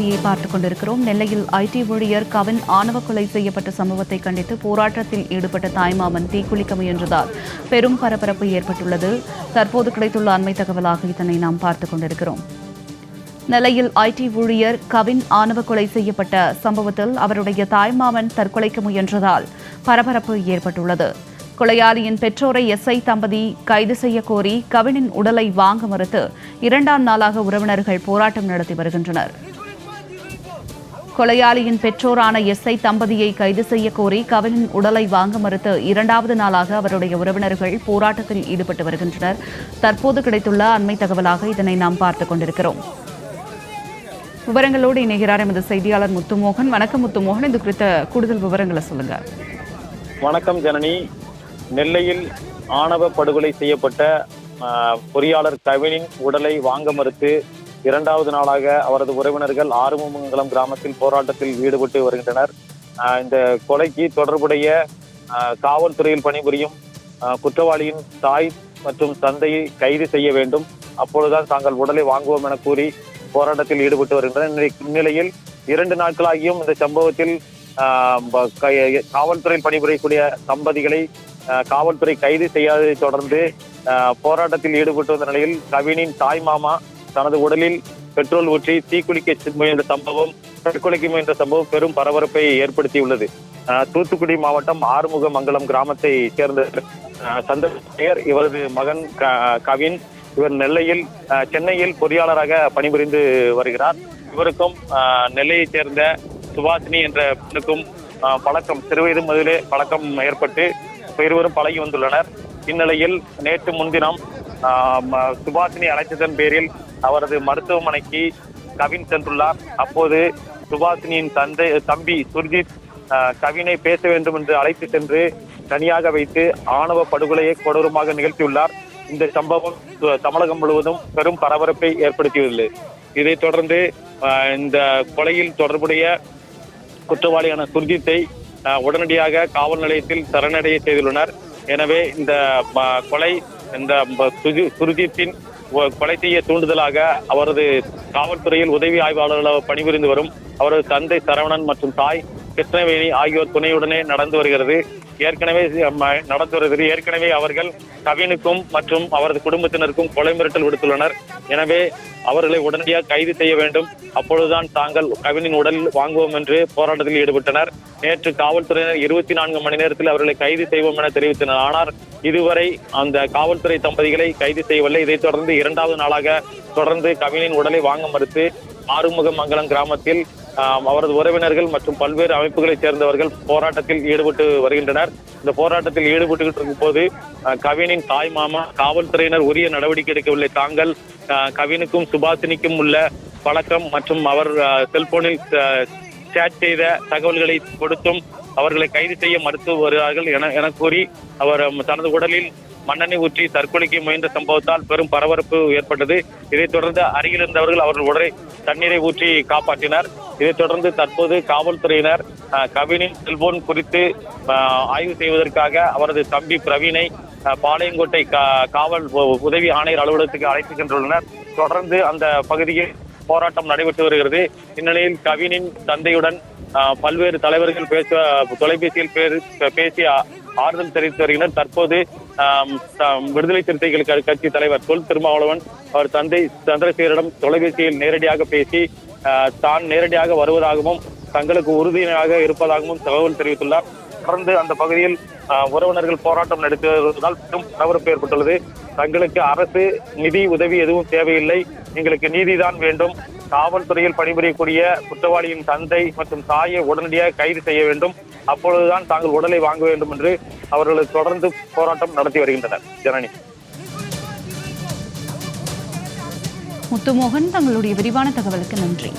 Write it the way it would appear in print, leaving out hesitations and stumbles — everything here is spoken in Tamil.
செய்தியை பார்த்துக் கொண்டிருக்கிறோம். நெல்லையில் ஐடி ஊழியர் கவின் ஆணவ கொலை செய்யப்பட்ட சம்பவத்தை கண்டித்து போராட்டத்தில் ஈடுபட்ட தாய்மாமன் தீக்குளிக்க முயன்றதால் பெரும் பரபரப்பு ஏற்பட்டுள்ளது. தற்போது கிடைத்துள்ள அண்மை தகவலாக இதனை நாம் பார்த்துக் கொண்டிருக்கிறோம். நெல்லையில் ஐடி ஊழியர் கவின் ஆணவ கொலை செய்யப்பட்ட சம்பவத்தில் அவருடைய தாய்மாமன் தற்கொலைக்கு முயன்றதால் பரபரப்பு ஏற்பட்டுள்ளது. கொலையாளியின் பெற்றோரை எஸ்ஐ தம்பதி கைது செய்ய கோரி கவினின் உடலை வாங்க மறுத்து 2ஆம் நாளாக உறவினர்கள் போராட்டம் நடத்தி வருகின்றனர். கொலையாளியின் பெற்றோரான எஸ்ஐ தம்பதியை கைது செய்ய கோரி கவினின் உடலை வாங்க மறுத்து 2வது நாளாக அவருடைய உறவினர்கள் போராட்டத்தில் ஈடுபட்டு வருகின்றனர். தற்போது கிடைத்துள்ள அண்மை தகவலாக இதனை நாம் பார்த்துக் கொண்டிருக்கிறோம். விவரங்களோடு இணைகிறார் எமது செய்தியாளர் முத்துமோகன். வணக்கம் முத்துமோகன், இது குறித்த கூடுதல் விவரங்களை சொல்லுங்க. வணக்கம் ஜனனி. நெல்லையில் ஆணவ படுகொலை செய்யப்பட்ட பொறியாளர் கவினின் உடலை வாங்க மறுத்து 2வது நாளாக அவரது உறவினர்கள் ஆறுமுகமங்கலம் கிராமத்தில் போராட்டத்தில் ஈடுபட்டு வருகின்றனர். இந்த கொலைக்கு தொடர்புடைய காவல்துறையில் பணிபுரியும் குற்றவாளியின் தாய் மற்றும் தந்தையை கைது செய்ய வேண்டும், அப்பொழுதுதான் தாங்கள் உடலை வாங்குவோம் என கூறி போராட்டத்தில் ஈடுபட்டு வருகின்றனர். இந்நிலையில் 2 நாட்களாகியும் இந்த சம்பவத்தில் காவல்துறையில் பணிபுரியக்கூடிய தம்பதிகளை காவல்துறை கைது செய்யாததை தொடர்ந்து போராட்டத்தில் ஈடுபட்டு வந்த நிலையில் கவினின் தாய் மாமா தனது உடலில் பெட்ரோல் ஊற்றி தீக்குளிக்க முயன்ற சம்பவம், தற்கொலைக்கு முயன்ற சம்பவம் பெரும் பரபரப்பை ஏற்படுத்தியுள்ளது. தூத்துக்குடி மாவட்டம் ஆறுமுகமங்கலம் கிராமத்தை சேர்ந்த சந்திரசேகர், இவரது மகன் கவின். இவர் சென்னையில் பொறியாளராக பணிபுரிந்து வருகிறார். இவருக்கும் நெல்லையைச் சேர்ந்த சுபாஷினி என்ற பெண்ணுக்கும் பழக்கம், சிறுவயது முதலே பழக்கம் ஏற்பட்டு இருவரும் பழகி வந்துள்ளனர். இந்நிலையில் நேற்று முன்தினம் சுபாஷினி அழைத்ததன் பேரில் அவரது மருத்துவமனைக்கு கவின் சென்றுள்ளார். அப்போது சுபாஷினியின் தம்பி சுர்ஜித் கவினை பேச வேண்டும் என்று அழைத்து சென்று தனியாக வைத்து ஆணவ படுகொலையை கொடூரமாக நிகழ்த்தியுள்ளார். இந்த சம்பவம் தமிழகம் முழுவதும் பெரும் பரபரப்பை ஏற்படுத்தியுள்ளது. இதைத் தொடர்ந்து இந்த கொலையில் தொடர்புடைய குற்றவாளியான சுர்ஜித்தை உடனடியாக காவல் நிலையத்தில் சரணடைய செய்துள்ளனர். எனவே இந்த கொலை, இந்த சுர்ஜித்தின் கொலை செய்ய தூண்டுதலாக அவரது காவல்துறையில் உதவி ஆய்வாளர்களாக பணிபுரிந்து வரும் அவரது தந்தை சரவணன் மற்றும் தாய் கிருஷ்ணவேணி ஆகியோர் துணையுடனே நடந்து வருகிறது. ஏற்கனவே அவர்கள் கவினுக்கும் மற்றும் அவரது குடும்பத்தினருக்கும் கொலை மிரட்டல் விடுத்துள்ளனர். எனவே அவர்களை உடனடியாக கைது செய்ய வேண்டும், அப்பொழுதுதான் தாங்கள் கவினின் உடல் வாங்குவோம் என்று போராட்டத்தில் ஈடுபட்டனர். நேற்று காவல்துறையினர் 24 மணி நேரத்தில் அவர்களை கைது செய்வோம் என தெரிவித்தனர். ஆனால் இதுவரை அந்த காவல்துறை தம்பதிகளை கைது செய்யவில்லை. இதைத் தொடர்ந்து 2வது நாளாக தொடர்ந்து கவினின் உடலை வாங்க மறுத்து ஆறுமுகமங்கலம் கிராமத்தில் அவரது உறவினர்கள் மற்றும் பல்வேறு அமைப்புகளைச் சேர்ந்தவர்கள் போராட்டத்தில் ஈடுபட்டு வருகின்றனர். இந்த போராட்டத்தில் ஈடுபட்டு இருக்கும் போது கவினின் தாய் மாமா காவல்துறையினர் உரிய நடவடிக்கை எடுக்கவில்லை. தாங்கள் கவினுக்கும் சுபாஷினிக்கும் உள்ள பழக்கம் மற்றும் அவர் செல்போனில் சேட் செய்த தகவல்களை கொடுத்தும் அவர்களை கைது செய்ய மறுத்து வருகிறார்கள் என கூறி அவர் தனது உடலில் மண்ணெண்ணெய் ஊற்றி தற்கொலைக்கு முயன்ற சம்பவத்தால் பெரும் பரபரப்பு ஏற்பட்டது. இதைத் தொடர்ந்து அருகில் இருந்தவர்கள் அவர்கள் உடலை தண்ணீரை ஊற்றி காப்பாற்றினர். இதைத் தொடர்ந்து தற்போது காவல்துறையினர் கவினின் செல்போன் குறித்து ஆய்வு செய்வதற்காக அவரது தம்பி பிரவீனை பாளையங்கோட்டை காவல் உதவி ஆணையர் அலுவலகத்துக்கு அழைத்து சென்றுள்ளனர். தொடர்ந்து அந்த பகுதியில் போராட்டம் நடைபெற்று வருகிறது. இந்நிலையில் கவினின் தந்தையுடன் பல்வேறு தலைவர்கள் தொலைபேசியில் பேசி ஆறுதல் தெரிவித்து வருகின்றனர். தற்போது விடுதலை சிறுத்தைகள் கட்சி தலைவர் தொல் திருமாவளவன் அவர் தந்தை சந்திரசேகரிடம் தொலைபேசியில் நேரடியாக பேசி தான் நேரடியாக வருவதாகவும் தங்களுக்கு உறுதியாக இருப்பதாகவும் தகவல் தெரிவித்துள்ளார். தொடர்ந்து அந்த பகுதியில் உறவினர்கள் போராட்டம் நடத்தி வருவதால் பெரும் பரபரப்பு ஏற்பட்டுள்ளது. தங்களுக்கு அரசு நிதி உதவி எதுவும் தேவையில்லை, எங்களுக்கு நீதிதான் வேண்டும், காவல்துறையில் பணிபுரியக்கூடிய குற்றவாளியின் தந்தை மற்றும் தாயை உடனடியாக கைது செய்ய வேண்டும், அப்பொழுதுதான் தாங்கள் உடலை வாங்க வேண்டும் என்று அவர்கள் தொடர்ந்து போராட்டம் நடத்தி வருகின்றனர். ஜனனி. முத்துமோகன், தங்களுடைய விரிவான தகவலுக்கு நன்றி.